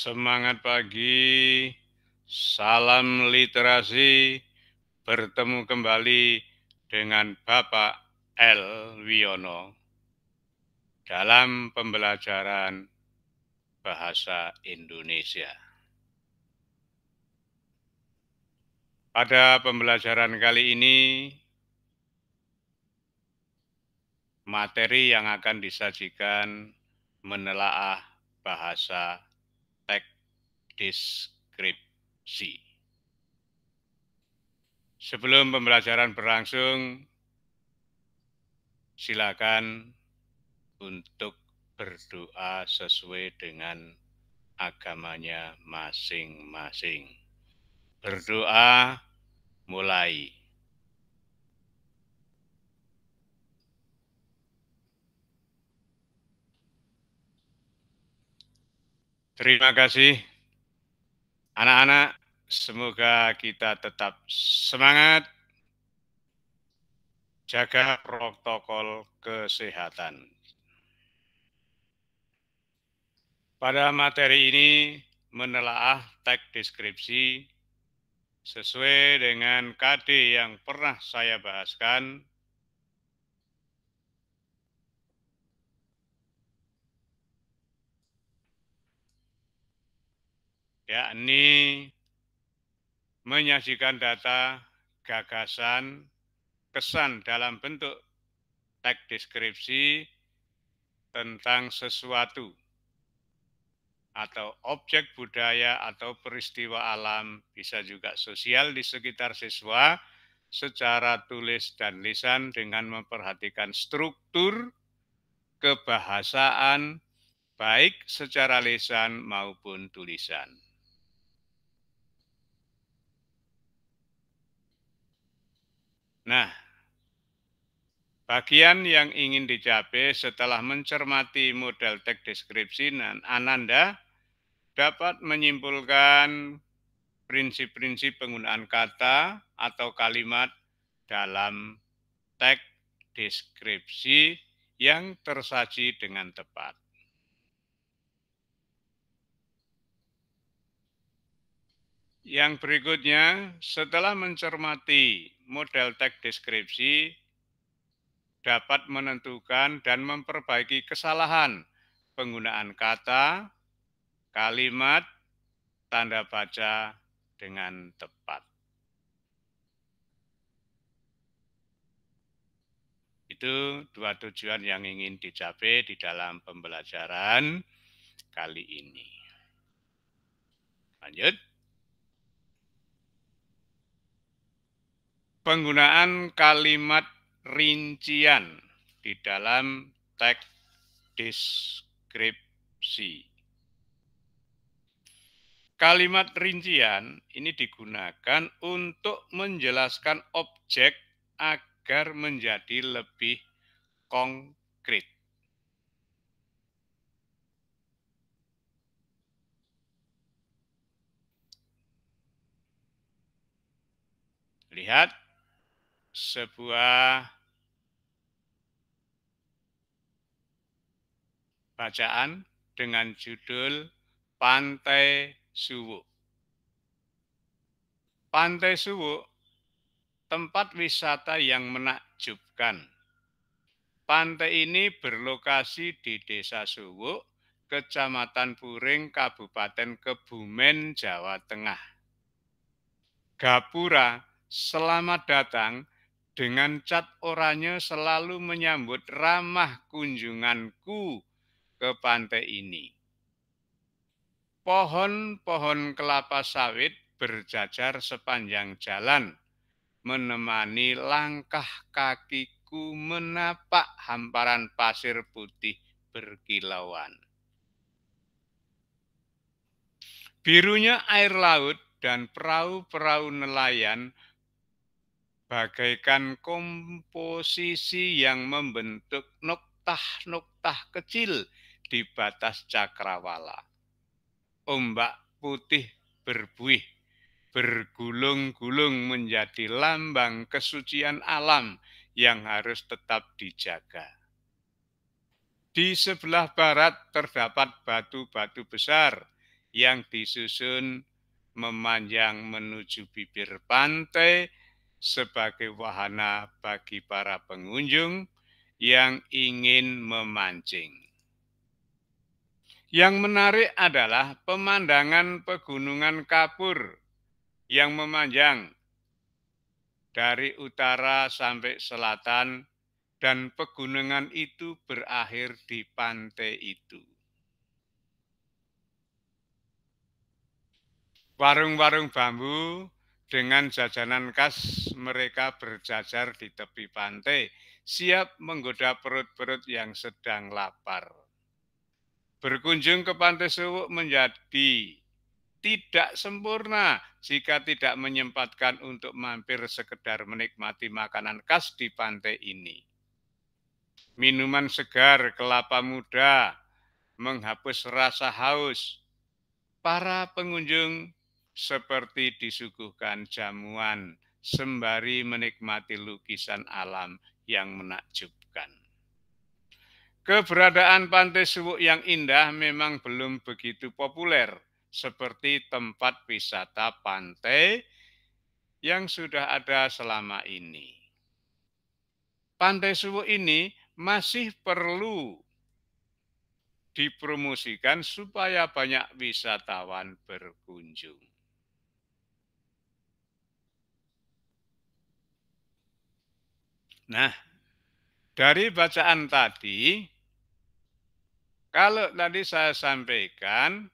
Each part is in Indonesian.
Semangat pagi, salam literasi, bertemu kembali dengan Bapak L. Wiono dalam pembelajaran bahasa Indonesia. Pada pembelajaran kali ini, materi yang akan disajikan menelaah bahasa teks deskripsi. Sebelum pembelajaran berlangsung, silakan untuk berdoa sesuai dengan agamanya masing-masing. Berdoa mulai. Terima kasih anak-anak, semoga kita tetap semangat, jaga protokol kesehatan. Pada materi ini menelaah teks deskripsi sesuai dengan KD yang pernah saya bahaskan, yakni menyajikan data, gagasan, kesan dalam bentuk teks deskripsi tentang sesuatu atau objek budaya atau peristiwa alam, bisa juga sosial di sekitar siswa, secara tulis dan lisan dengan memperhatikan struktur kebahasaan, baik secara lisan maupun tulisan. Nah, bagian yang ingin dicapai setelah mencermati model teks deskripsi, Ananda dapat menyimpulkan prinsip-prinsip penggunaan kata atau kalimat dalam teks deskripsi yang tersaji dengan tepat. Yang berikutnya, setelah mencermati model teks deskripsi, dapat menentukan dan memperbaiki kesalahan penggunaan kata, kalimat, tanda baca dengan tepat. Itu dua tujuan yang ingin dicapai di dalam pembelajaran kali ini. Lanjut. Penggunaan kalimat rincian di dalam teks deskripsi. Kalimat rincian ini digunakan untuk menjelaskan objek agar menjadi lebih konkret. Lihat sebuah bacaan dengan judul Pantai Suwuk. Pantai Suwuk, tempat wisata yang menakjubkan. Pantai ini berlokasi di Desa Suwuk, Kecamatan Puring, Kabupaten Kebumen, Jawa Tengah. Gapura, selamat datang, dengan cat oranye selalu menyambut ramah kunjunganku ke pantai ini. Pohon-pohon kelapa sawit berjajar sepanjang jalan, menemani langkah kakiku menapak hamparan pasir putih berkilauan. Birunya air laut dan perahu-perahu nelayan bagaikan komposisi yang membentuk noktah-noktah kecil di batas cakrawala. Ombak putih berbuih, bergulung-gulung menjadi lambang kesucian alam yang harus tetap dijaga. Di sebelah barat terdapat batu-batu besar yang disusun memanjang menuju bibir pantai sebagai wahana bagi para pengunjung yang ingin memancing. Yang menarik adalah pemandangan pegunungan kapur yang memanjang dari utara sampai selatan dan pegunungan itu berakhir di pantai itu. Warung-warung bambu dengan jajanan khas mereka berjajar di tepi pantai, siap menggoda perut-perut yang sedang lapar. Berkunjung ke Pantai Suwuk menjadi tidak sempurna jika tidak menyempatkan untuk mampir sekedar menikmati makanan khas di pantai ini. Minuman segar kelapa muda menghapus rasa haus. Para pengunjung seperti disuguhkan jamuan sembari menikmati lukisan alam yang menakjubkan. Keberadaan Pantai Suwuk yang indah memang belum begitu populer seperti tempat wisata pantai yang sudah ada selama ini. Pantai Suwuk ini masih perlu dipromosikan supaya banyak wisatawan berkunjung. Nah, dari bacaan tadi, kalau tadi saya sampaikan,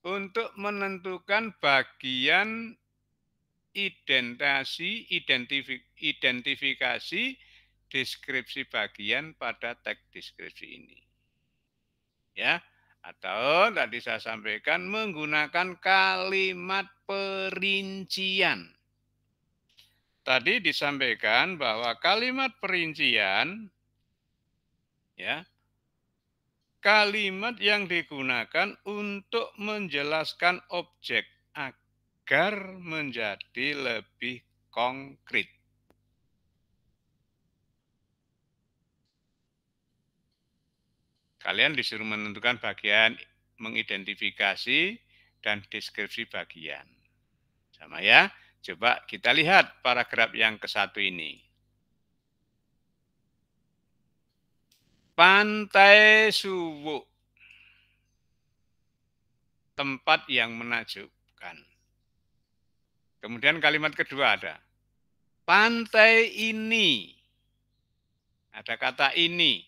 untuk menentukan bagian identifikasi deskripsi bagian pada teks deskripsi ini. Ya, atau tadi saya sampaikan menggunakan kalimat perincian. Tadi disampaikan bahwa kalimat perincian ya, kalimat yang digunakan untuk menjelaskan objek agar menjadi lebih konkret. Kalian disuruh menentukan bagian mengidentifikasi dan deskripsi bagian. Sama ya. Coba kita lihat paragraf yang ke-1 ini. Pantai Suwuk. Tempat yang menakjubkan. Kemudian kalimat kedua ada. Pantai ini. Ada kata ini.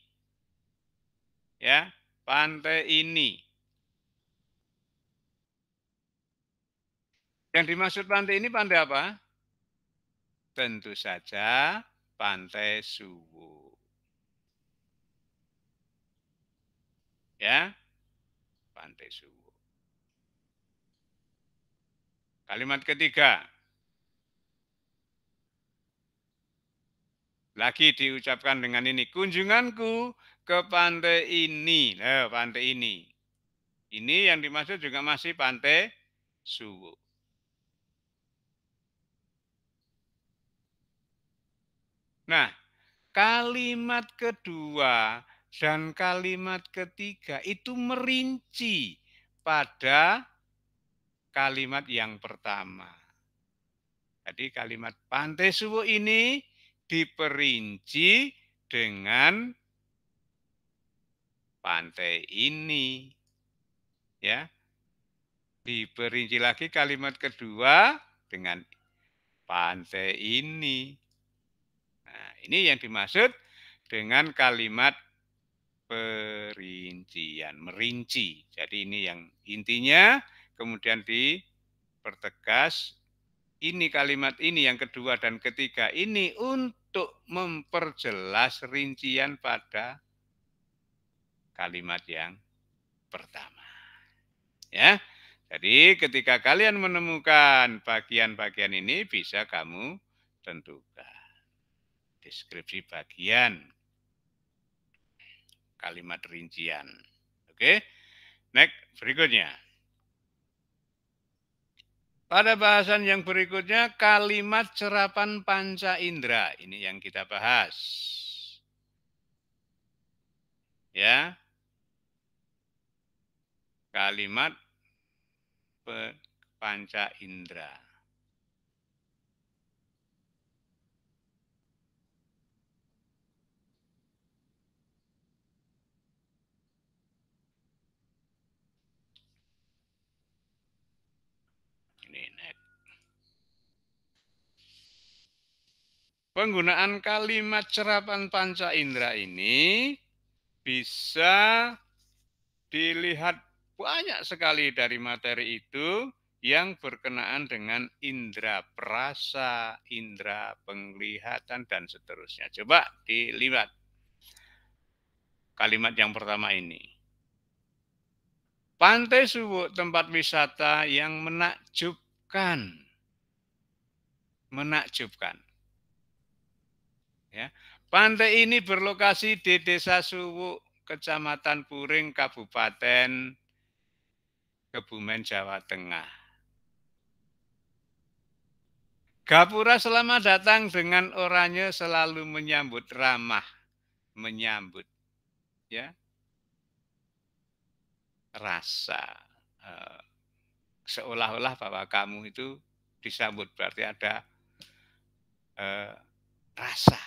Ya, pantai ini. Yang dimaksud pantai ini pantai apa? Tentu saja Pantai Suwuk. Ya, Pantai Suwuk. Kalimat ketiga. Lagi diucapkan dengan ini. Kunjunganku ke pantai ini. Nah, pantai ini. Ini yang dimaksud juga masih Pantai Suwuk. Nah, kalimat kedua dan kalimat ketiga itu merinci pada kalimat yang pertama. Jadi kalimat Pantai Suwuk ini diperinci dengan pantai ini. Ya. Diperinci lagi kalimat kedua dengan pantai ini. Nah, ini yang dimaksud dengan kalimat perincian, merinci. Jadi ini yang intinya, kemudian dipertegas, ini kalimat ini yang kedua dan ketiga ini untuk memperjelas rincian pada kalimat yang pertama. Ya. Jadi ketika kalian menemukan bagian-bagian ini bisa kamu tentukan. Deskripsi bagian kalimat rincian. Oke. Next, berikutnya. Pada bahasan yang berikutnya kalimat serapan panca indera. Ini yang kita bahas. Ya. Kalimat panca indera. Ini net. Penggunaan kalimat serapan panca indera ini bisa dilihat banyak sekali dari materi itu yang berkenaan dengan indera perasa, indera penglihatan, dan seterusnya. Coba dilihat kalimat yang pertama ini. Pantai Suwuk tempat wisata yang menakjubkan. Menakjubkan. Ya. Pantai ini berlokasi di Desa Suwuk, Kecamatan Puring, Kabupaten Kebumen, Jawa Tengah. Gapura selamat datang dengan oranye selalu menyambut ramah, menyambut ya rasa seolah-olah bahwa kamu itu disambut berarti ada rasa.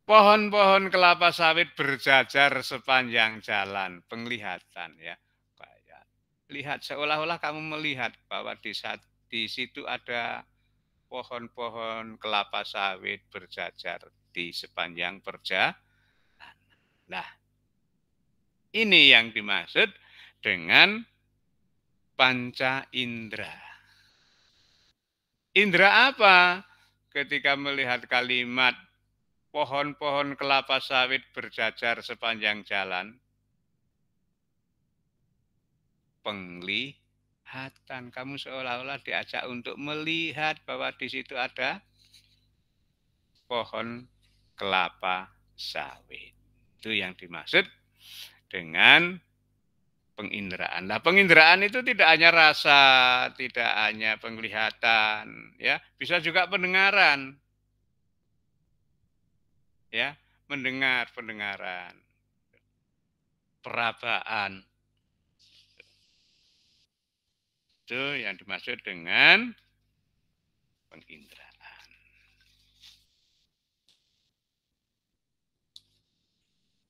Pohon-pohon kelapa sawit berjajar sepanjang jalan, penglihatan ya. Lihat seolah-olah kamu melihat bahwa di situ ada pohon-pohon kelapa sawit berjajar di sepanjang perjalanan. Nah, ini yang dimaksud dengan panca indera. Indera apa? Ketika melihat kalimat pohon-pohon kelapa sawit berjajar sepanjang jalan, penglihatan. Kamu seolah-olah diajak untuk melihat bahwa di situ ada pohon kelapa sawit. Itu yang dimaksud dengan penginderaan. Nah, penginderaan itu tidak hanya rasa, tidak hanya penglihatan, ya, bisa juga pendengaran. Ya, mendengar, pendengaran. Perabaan. Itu yang dimaksud dengan penginderaan.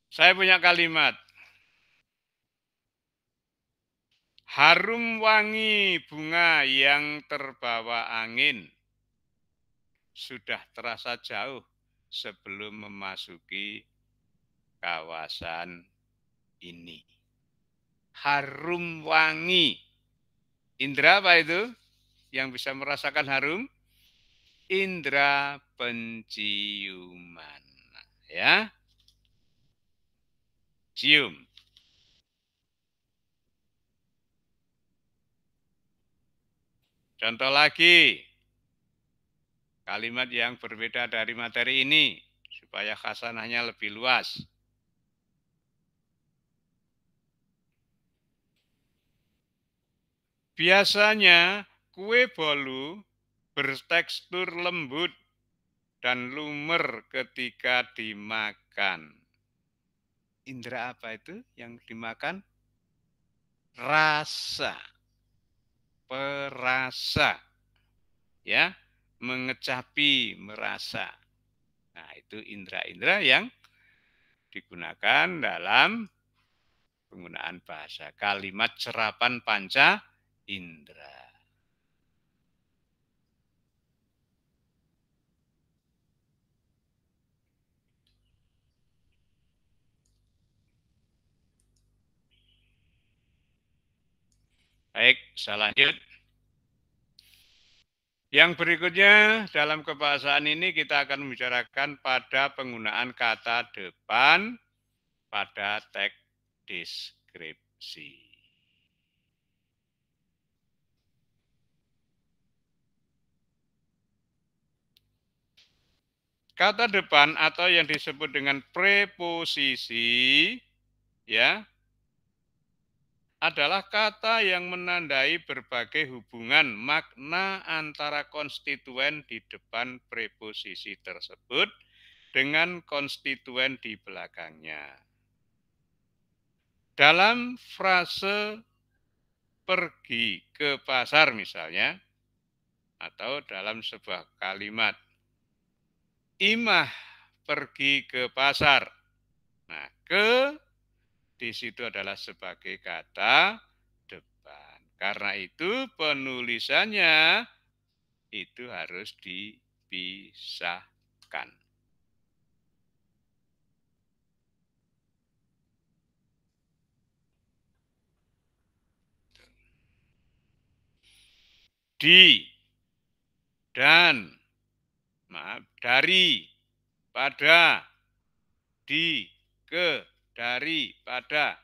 Saya punya kalimat. Harum wangi bunga yang terbawa angin sudah terasa jauh sebelum memasuki kawasan ini. Harum wangi. Indra apa itu? Yang bisa merasakan harum? Indra penciuman. Ya. Cium. Contoh lagi, kalimat yang berbeda dari materi ini, supaya khasanahnya lebih luas. Biasanya kue bolu bertekstur lembut dan lumer ketika dimakan. Indra apa itu yang dimakan? Rasa. Perasa. Ya, mengecapi, merasa. Nah, itu indra-indra yang digunakan dalam penggunaan bahasa. Kalimat serapan panca indra. Baik, saya lanjut. Yang berikutnya dalam kebahasaan ini kita akan membicarakan pada penggunaan kata depan pada teks deskripsi. Kata depan atau yang disebut dengan preposisi ya adalah kata yang menandai berbagai hubungan makna antara konstituen di depan preposisi tersebut dengan konstituen di belakangnya. Dalam frase pergi ke pasar misalnya, atau dalam sebuah kalimat, Imah pergi ke pasar. Nah, ke di situ adalah sebagai kata depan. Karena itu penulisannya itu harus dipisahkan. Di, dan, maaf, dari, pada, di, ke, dari, pada.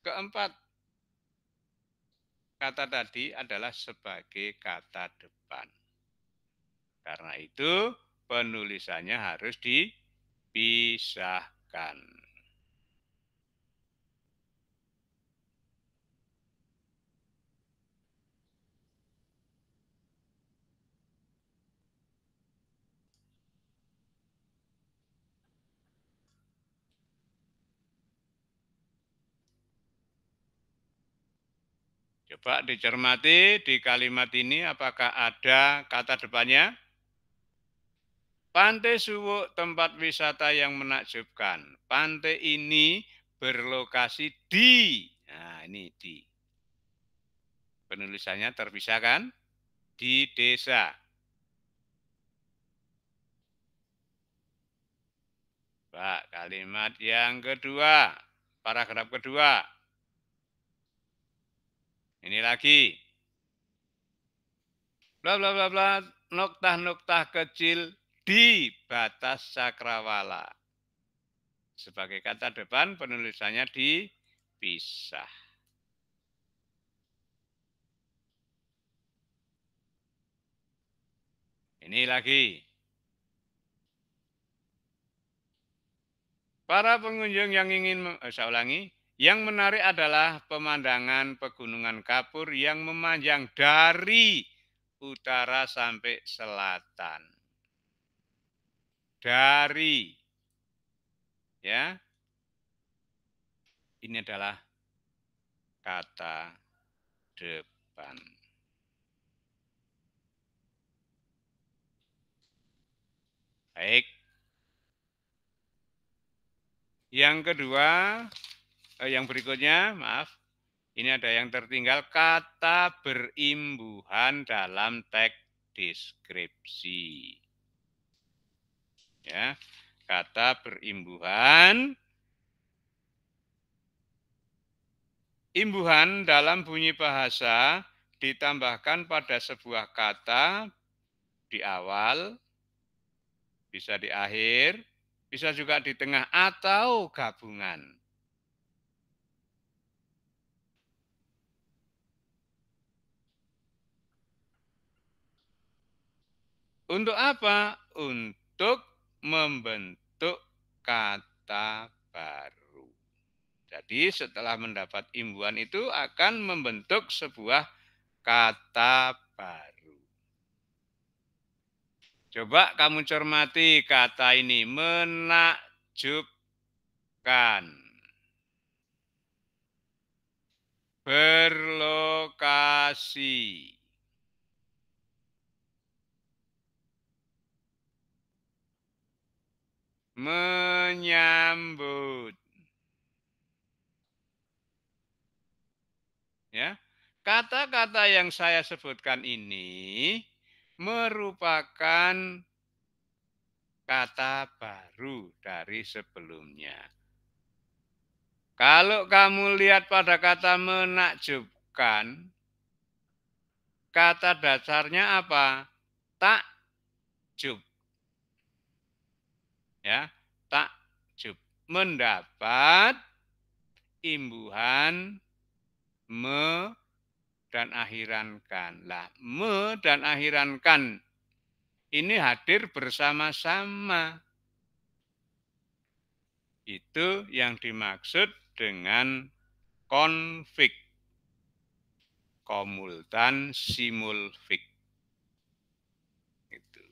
Keempat kata tadi adalah sebagai kata depan. Karena itu penulisannya harus dipisahkan. Coba dicermati di kalimat ini apakah ada kata depannya? Pantai Suwuk tempat wisata yang menakjubkan. Pantai ini berlokasi di. Nah, ini di. Penulisannya terpisah kan? Di desa. Pak, kalimat yang kedua. Paragraf kedua. Ini lagi. Bla bla bla bla. Noktah-noktah kecil di batas cakrawala. Sebagai kata depan penulisannya dipisah. Ini lagi. Para pengunjung yang ingin, saya ulangi, yang menarik adalah pemandangan pegunungan kapur yang memanjang dari utara sampai selatan. Dari, ya, ini adalah kata depan. Baik. Yang kedua, yang berikutnya, maaf, ini ada yang tertinggal, kata berimbuhan dalam teks deskripsi. Ya, kata berimbuhan. Imbuhan dalam bunyi bahasa ditambahkan pada sebuah kata di awal, bisa di akhir, bisa juga di tengah atau gabungan. Untuk apa? Untuk membentuk kata baru. Jadi setelah mendapat imbuhan itu akan membentuk sebuah kata baru. Coba kamu cermati kata ini, menakjubkan, berlokasi, menyambut. Ya, kata-kata yang saya sebutkan ini merupakan kata baru dari sebelumnya. Kalau kamu lihat pada kata menakjubkan, kata dasarnya apa? Takjub. Ya, takjub. Mendapat imbuhan me dan akhiran kan. Lah, me dan akhiran kan ini hadir bersama-sama. Itu yang dimaksud dengan konflik, komultan, simulfik. Itu.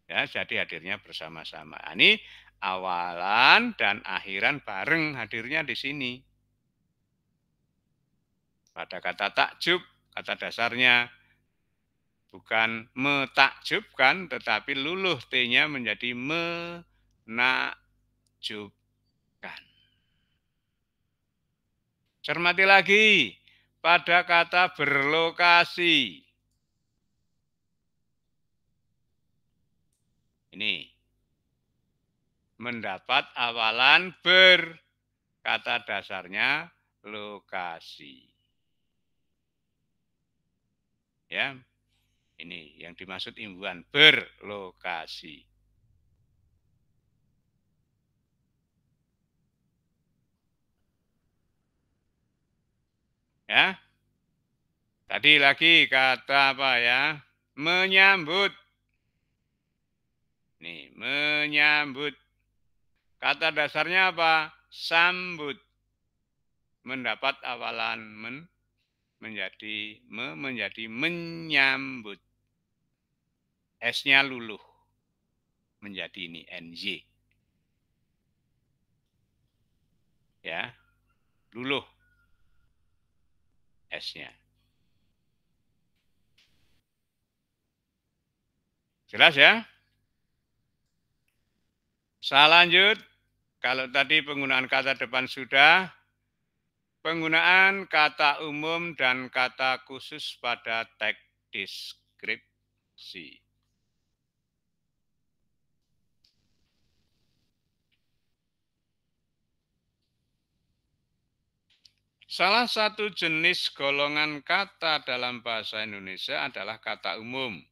Ya, jadi hadirnya bersama-sama. Ini Awalan dan akhiran bareng hadirnya di sini. Pada kata takjub, kata dasarnya bukan metakjubkan, tetapi luluh T-nya menjadi menakjubkan. Cermati lagi pada kata berlokasi. Ini mendapat awalan kata dasarnya lokasi. Ya, ini yang dimaksud imbuhan berlokasi. Ya, tadi lagi kata apa ya? Menyambut. Nih, menyambut. Kata dasarnya apa? Sambut. Mendapat awalan menjadi menyambut. S-nya luluh. Menjadi ini NY. Ya, luluh S-nya. Jelas ya? Saya lanjut. Kalau tadi penggunaan kata depan sudah, penggunaan kata umum dan kata khusus pada teks deskripsi. Salah satu jenis golongan kata dalam bahasa Indonesia adalah kata umum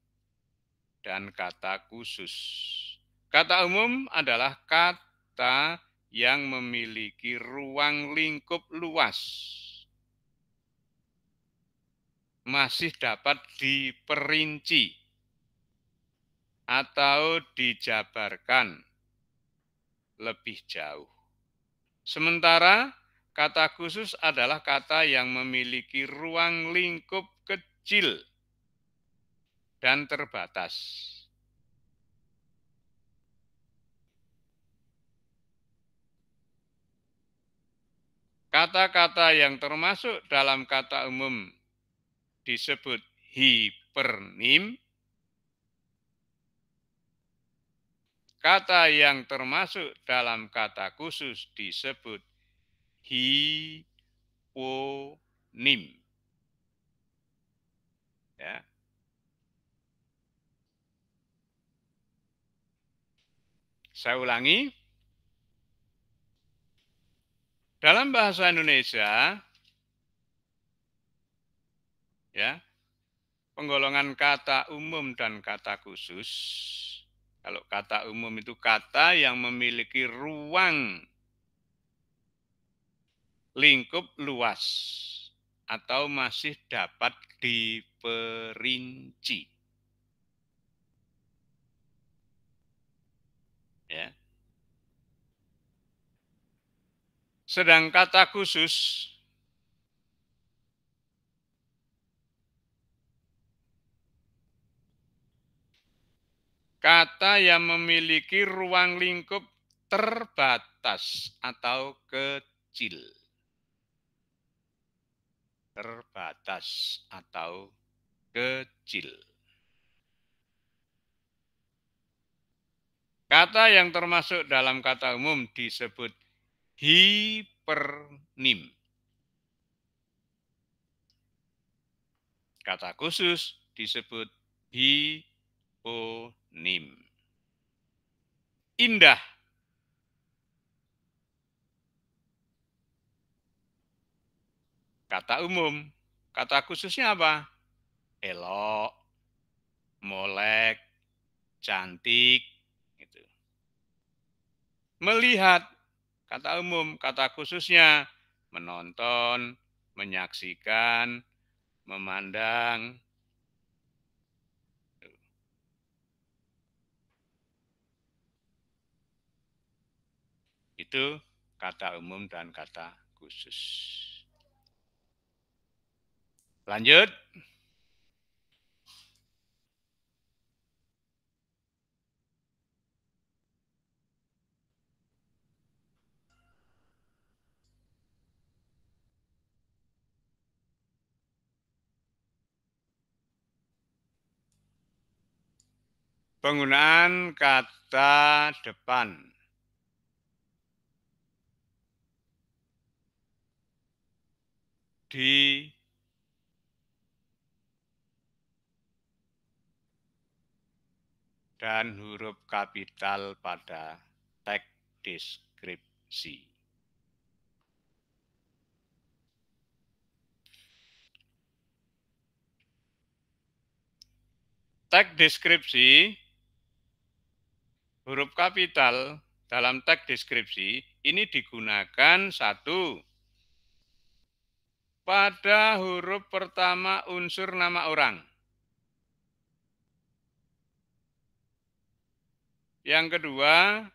dan kata khusus. Kata umum adalah kata yang memiliki ruang lingkup luas, masih dapat diperinci atau dijabarkan lebih jauh. Sementara kata khusus adalah kata yang memiliki ruang lingkup kecil dan terbatas. Kata-kata yang termasuk dalam kata umum disebut hipernim. Kata yang termasuk dalam kata khusus disebut hiponim. Ya. Saya ulangi. Dalam bahasa Indonesia, ya, penggolongan kata umum dan kata khusus. Kalau kata umum itu kata yang memiliki ruang lingkup luas atau masih dapat diperinci. Ya. Sedang kata khusus kata yang memiliki ruang lingkup terbatas atau kecil. Terbatas atau kecil. Kata yang termasuk dalam kata umum disebut hipernim. Kata khusus disebut hiponim. Indah. Kata umum. Kata khususnya apa? Elok, molek, cantik. Gitu. Melihat. Kata umum. Kata khususnya menonton, menyaksikan, memandang. Itu kata umum dan kata khusus. Lanjut. Penggunaan kata depan. Di dan huruf kapital pada teks deskripsi. Teks deskripsi, huruf kapital dalam teks deskripsi ini digunakan satu, pada huruf pertama unsur nama orang. Yang kedua,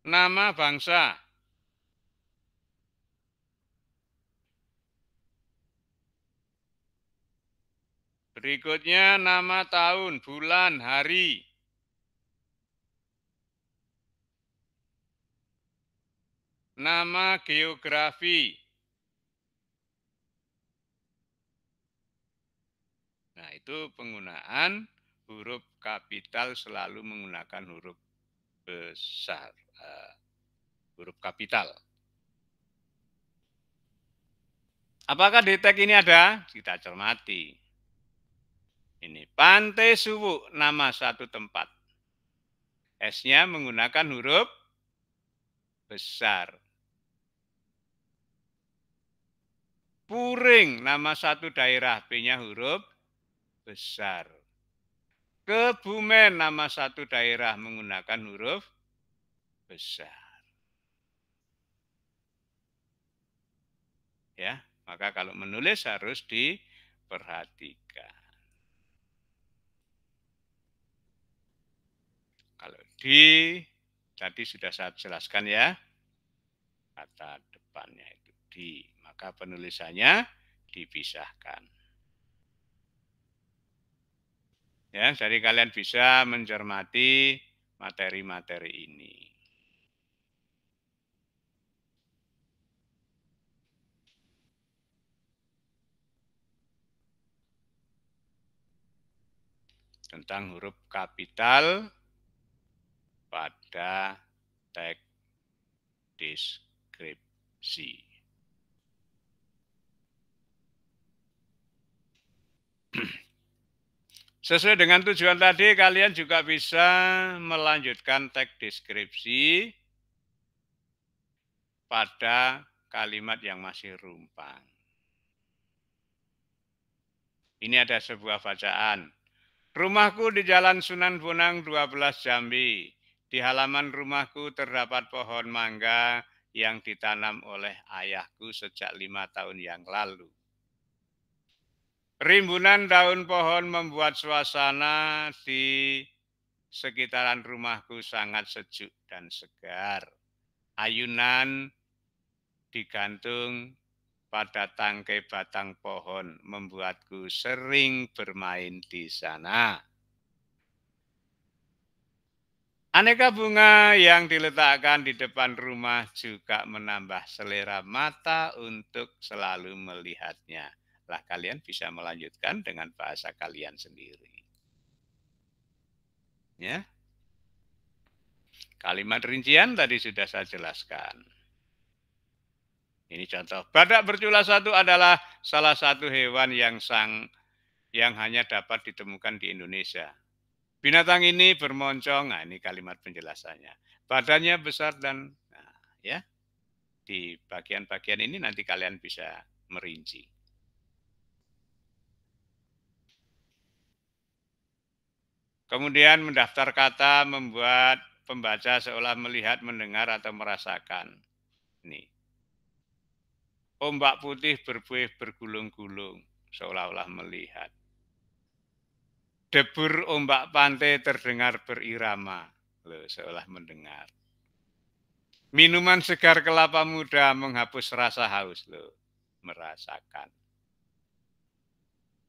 nama bangsa. Berikutnya nama tahun, bulan, hari. Nama geografi. Nah, itu penggunaan huruf kapital selalu menggunakan huruf besar, huruf kapital. Apakah di teks ini ada? Kita cermati. Ini Pantai Suwu, nama satu tempat. S-nya menggunakan huruf besar. Puring, nama satu daerah, P-nya huruf besar. Kebumen, nama satu daerah menggunakan huruf besar. Ya, maka kalau menulis harus diperhatikan. Kalau tadi sudah saya jelaskan ya, kata depannya itu di, maka penulisannya dipisahkan. Ya, jadi kalian bisa mencermati materi-materi ini. Tentang huruf kapital pada teks deskripsi. Sesuai dengan tujuan tadi, kalian juga bisa melanjutkan teks deskripsi pada kalimat yang masih rumpang. Ini ada sebuah bacaan. Rumahku di Jalan Sunan Bonang 12 Jambi. Di halaman rumahku terdapat pohon mangga yang ditanam oleh ayahku sejak 5 tahun yang lalu. Rimbunan daun pohon membuat suasana di sekitaran rumahku sangat sejuk dan segar. Ayunan digantung pada tangkai batang pohon membuatku sering bermain di sana. Aneka bunga yang diletakkan di depan rumah juga menambah selera mata untuk selalu melihatnya. Lah kalian bisa melanjutkan dengan bahasa kalian sendiri. Ya. Kalimat rincian tadi sudah saya jelaskan. Ini contoh. Badak bercula satu adalah salah satu hewan yang hanya dapat ditemukan di Indonesia. Binatang ini bermoncong. Nah, ini kalimat penjelasannya. Badannya besar dan ya, di bagian-bagian ini nanti kalian bisa merinci. Kemudian mendaftar kata membuat pembaca seolah melihat, mendengar atau merasakan. Nih. Ombak putih berbuih bergulung-gulung, seolah-olah melihat. Debur ombak pantai terdengar berirama, loh, seolah mendengar. Minuman segar kelapa muda menghapus rasa haus, loh, merasakan.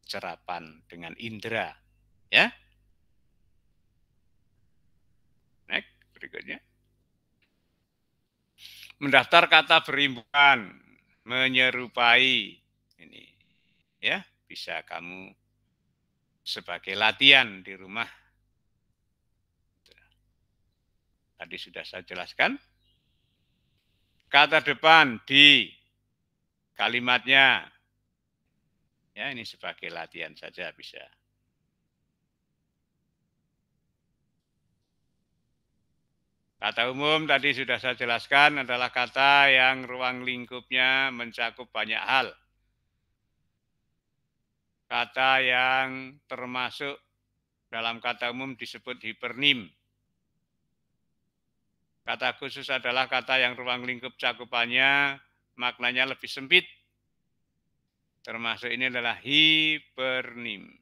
Serapan dengan indera, ya. Next, berikutnya. Mendaftar kata berimbukan, menyerupai. Ini, ya, bisa kamu sebagai latihan di rumah. Tadi sudah saya jelaskan. Kata depan di kalimatnya. Ya, ini sebagai latihan saja bisa. Kata umum tadi sudah saya jelaskan adalah kata yang ruang lingkupnya mencakup banyak hal. Kata yang termasuk dalam kata umum disebut hipernim. Kata khusus adalah kata yang ruang lingkup cakupannya maknanya lebih sempit. Termasuk ini adalah hipernim.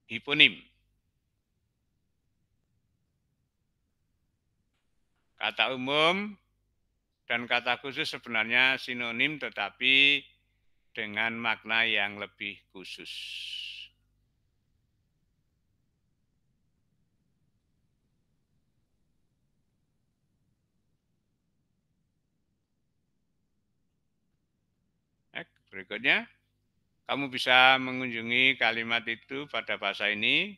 Hiponim. Kata umum dan kata khusus sebenarnya sinonim tetapi dengan makna yang lebih khusus. Berikutnya, kamu bisa mengunjungi kalimat itu pada bahasa ini,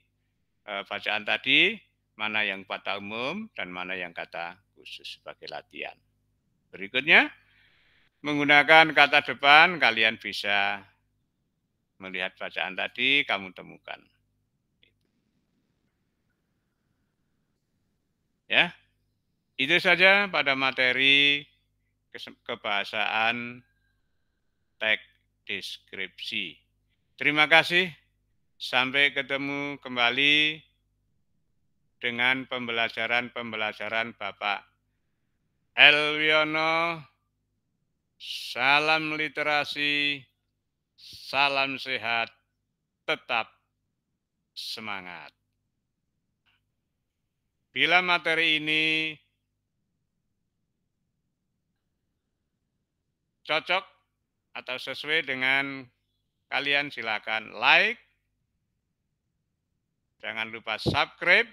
bacaan tadi, mana yang kata umum dan mana yang kata khusus sebagai latihan. Berikutnya, menggunakan kata depan, kalian bisa melihat bacaan tadi, kamu temukan. Ya, itu saja pada materi kebahasaan teks deskripsi. Terima kasih. Sampai ketemu kembali dengan pembelajaran Bapak Elwiono. Salam literasi, salam sehat, tetap semangat. Bila materi ini cocok atau sesuai dengan kalian, silakan like, jangan lupa subscribe,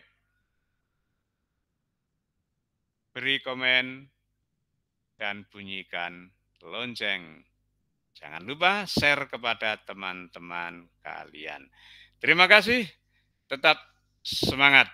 beri komen, dan bunyikan lonceng. Jangan lupa share kepada teman-teman kalian. Terima kasih, tetap semangat.